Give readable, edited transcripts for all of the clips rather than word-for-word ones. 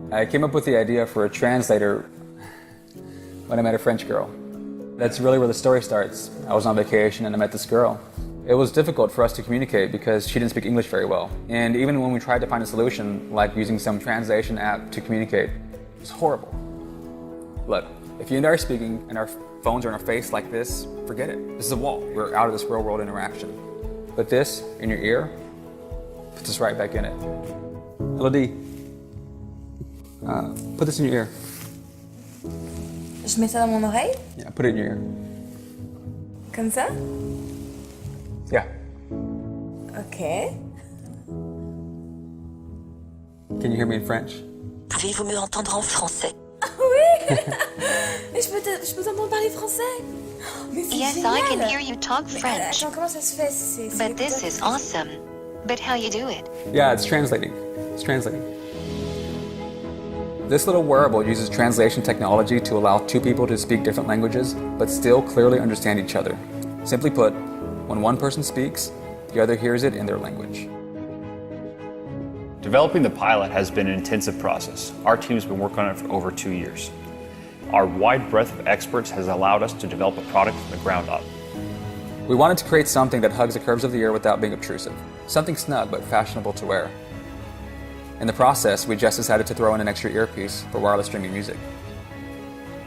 I came up with the idea for a translator when I met a French girl. That's really where the story starts. I was on vacation and I met this girl. It was difficult for us to communicate because she didn't speak English very well. And even when we tried to find a solution, like using some translation app to communicate, it was horrible. Look, if you and I are speaking and our phones are in our face like this, forget it. This is a wall. We're out of this real world interaction. But this, in your ear, puts us right back in it. Elodie, put this in your ear. Je mets ça dans mon oreille? Yeah, put it in your ear. Comme ça? Yeah. Ok. Can you hear me in French? Pouvez-vous me entendre en français? Oui. Et je peux t'entendre parler français? Mais c'est Yes, génial. I can hear you talk French. Attends, comment ça se fait? C'est But this is awesome. But how you do it? Yeah, it's translating. It's translating. This little wearable uses translation technology to allow two people to speak different languages, but still clearly understand each other. Simply put, when one person speaks, the other hears it in their language. Developing the pilot has been an intensive process. Our team's been working on it for over 2 years. Our wide breadth of experts has allowed us to develop a product from the ground up. We wanted to create something that hugs the curves of the ear without being obtrusive. Something snug but fashionable to wear. In the process, we just decided to throw in an extra earpiece for wireless streaming music.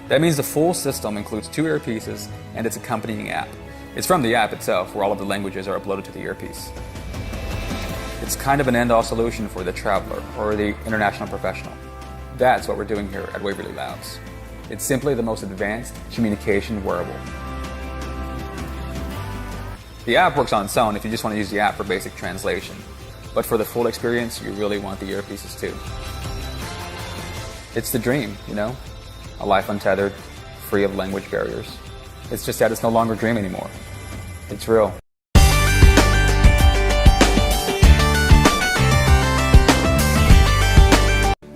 That means the full system includes 2 earpieces and its accompanying app. It's from the app itself where all of the languages are uploaded to the earpiece. It's kind of an end-all solution for the traveler or the international professional. That's what we're doing here at Waverly Labs. It's simply the most advanced communication wearable. The app works on its own if you just want to use the app for basic translation. But for the full experience, you really want the earpieces too. It's the dream, you know? A life untethered, free of language barriers. It's just that it's no longer a dream anymore. It's real.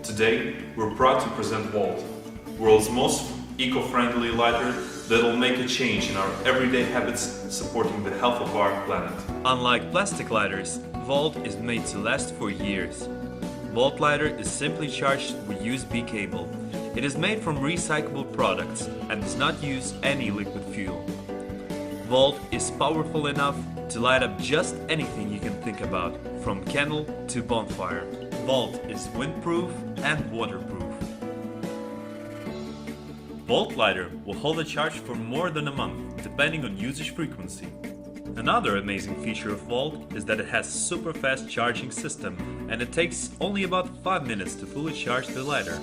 Today, we're proud to present Volt, world's most eco-friendly lighter that'll make a change in our everyday habits, supporting the health of our planet. Unlike plastic lighters, Volt is made to last for years. Volt lighter is simply charged with USB cable. It is made from recyclable products and does not use any liquid fuel. Volt is powerful enough to light up just anything you can think about, from candle to bonfire. Volt is windproof and waterproof. Volt lighter will hold a charge for more than a month, depending on usage frequency. Another amazing feature of Volt is that it has super fast charging system, and it takes only about 5 minutes to fully charge the lighter.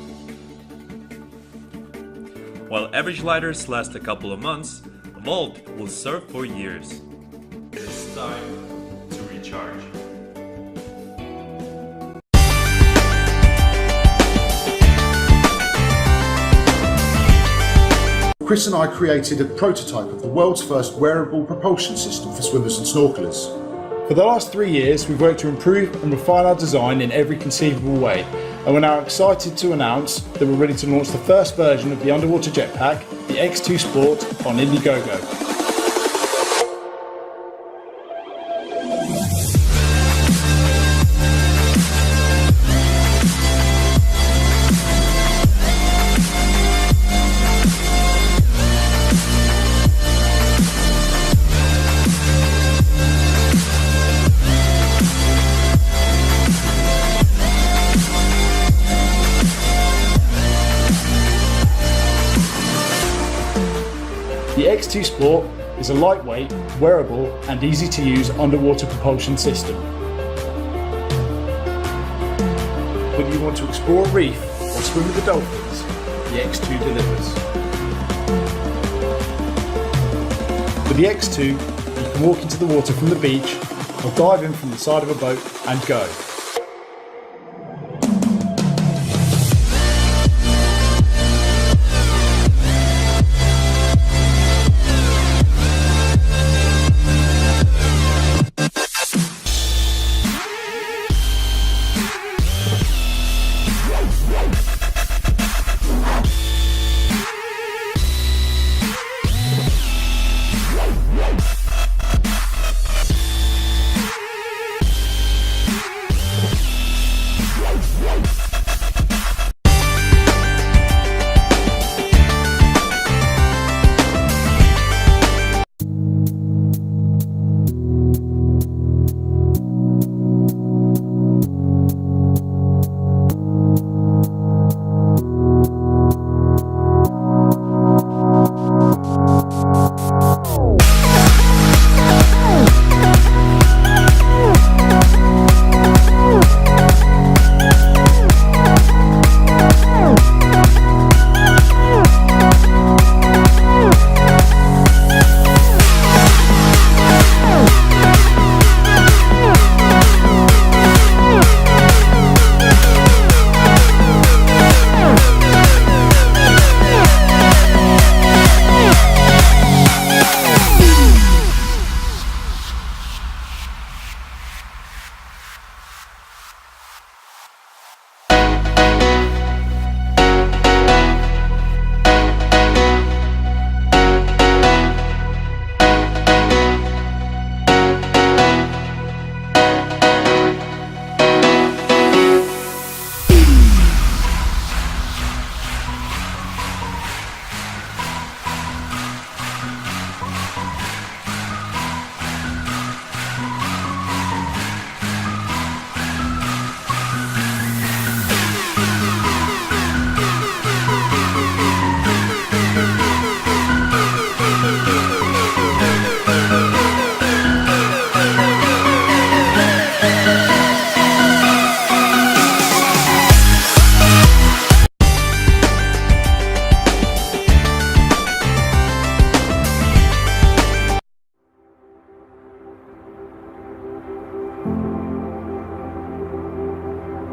While average lighters last a couple of months, Volt will serve for years. It is time to recharge. Chris and I created a prototype of the world's first wearable propulsion system for swimmers and snorkelers. For the last 3 years, we've worked to improve and refine our design in every conceivable way, and we're now excited to announce that we're ready to launch the first version of the underwater jetpack, the X2 Sport, on Indiegogo. The X2 Sport is a lightweight, wearable and easy to use underwater propulsion system. Whether you want to explore a reef or swim with the dolphins, the X2 delivers. With the X2, you can walk into the water from the beach or dive in from the side of a boat and go.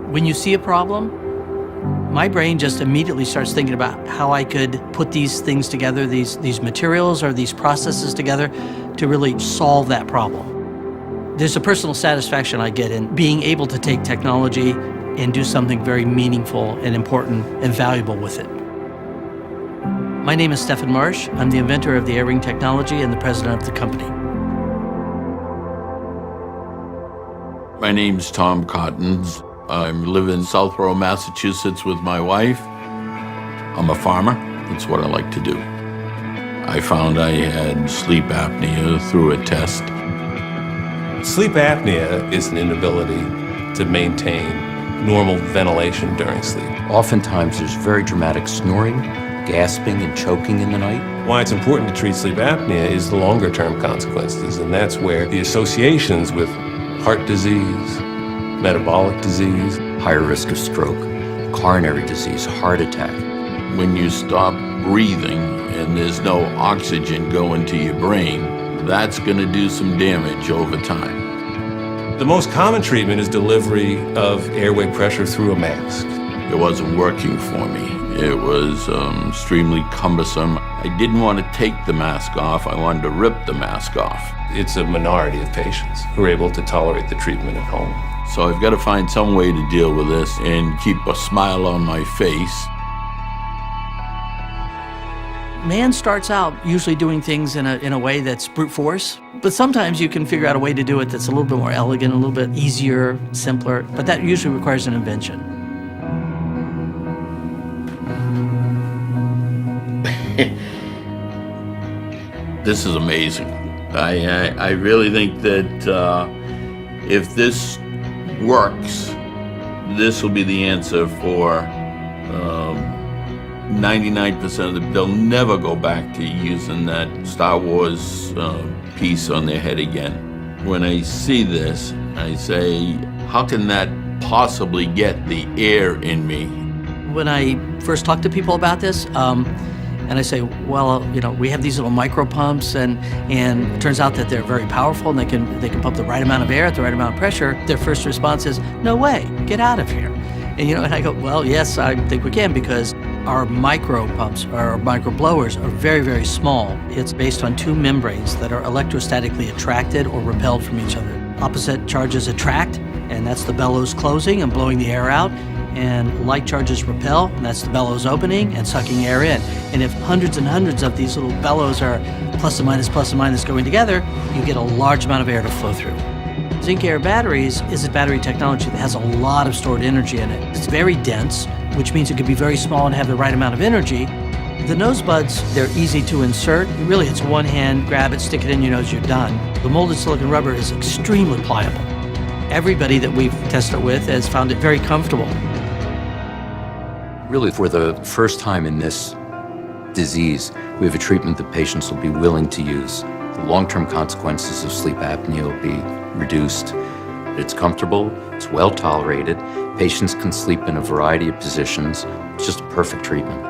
When you see a problem, my brain just immediately starts thinking about how I could put these things together, these materials or these processes together to really solve that problem. There's a personal satisfaction I get in being able to take technology and do something very meaningful and important and valuable with it. My name is Stefan Marsh. I'm the inventor of the air-ring technology and the president of the company. My name's Tom Cottons. I live in Southborough, Massachusetts with my wife. I'm a farmer. That's what I like to do. I found I had sleep apnea through a test. Sleep apnea is an inability to maintain normal ventilation during sleep. Oftentimes there's very dramatic snoring, gasping and choking in the night. Why it's important to treat sleep apnea is the longer term consequences, and that's where the associations with heart disease, metabolic disease, higher risk of stroke, coronary disease, heart attack. When you stop breathing and there's no oxygen going to your brain, that's going to do some damage over time. The most common treatment is delivery of airway pressure through a mask. It wasn't working for me. It was extremely cumbersome. I didn't want to take the mask off. I wanted to rip the mask off. It's a minority of patients who are able to tolerate the treatment at home. So I've got to find some way to deal with this and keep a smile on my face. Man starts out usually doing things in a way that's brute force, but sometimes you can figure out a way to do it that's a little bit more elegant, a little bit easier, simpler, but that usually requires an invention. This is amazing. I really think that if this works, this will be the answer for 99% of them. They'll never go back to using that Star Wars piece on their head again. When I see this, I say, how can that possibly get the air in me? When I first talk to people about this, and I say, well, you know, we have these little micro pumps, and it turns out that they're very powerful, and they can pump the right amount of air at the right amount of pressure. Their first response is, no way, get out of here. And and I go, well, yes, I think we can, because our micro pumps, our micro blowers, are very, very small. It's based on two membranes that are electrostatically attracted or repelled from each other. Opposite charges attract, and that's the bellows closing and blowing the air out. And like charges repel, and that's the bellows opening and sucking air in. And if hundreds and hundreds of these little bellows are plus and minus going together, you get a large amount of air to flow through. Zinc Air Batteries is a battery technology that has a lot of stored energy in it. It's very dense, which means it can be very small and have the right amount of energy. The nose buds, they're easy to insert. Really, it's one hand, grab it, stick it in your nose, you're done. The molded silicone rubber is extremely pliable. Everybody that we've tested it with has found it very comfortable. Really, for the first time in this disease, we have a treatment that patients will be willing to use. The long-term consequences of sleep apnea will be reduced. It's comfortable, it's well tolerated, patients can sleep in a variety of positions. It's just a perfect treatment.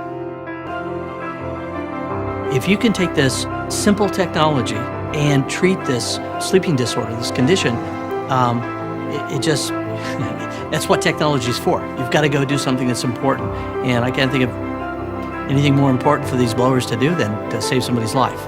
If you can take this simple technology and treat this sleeping disorder, this condition, that's what technology is for. You've got to go do something that's important. And I can't think of anything more important for these blowers to do than to save somebody's life.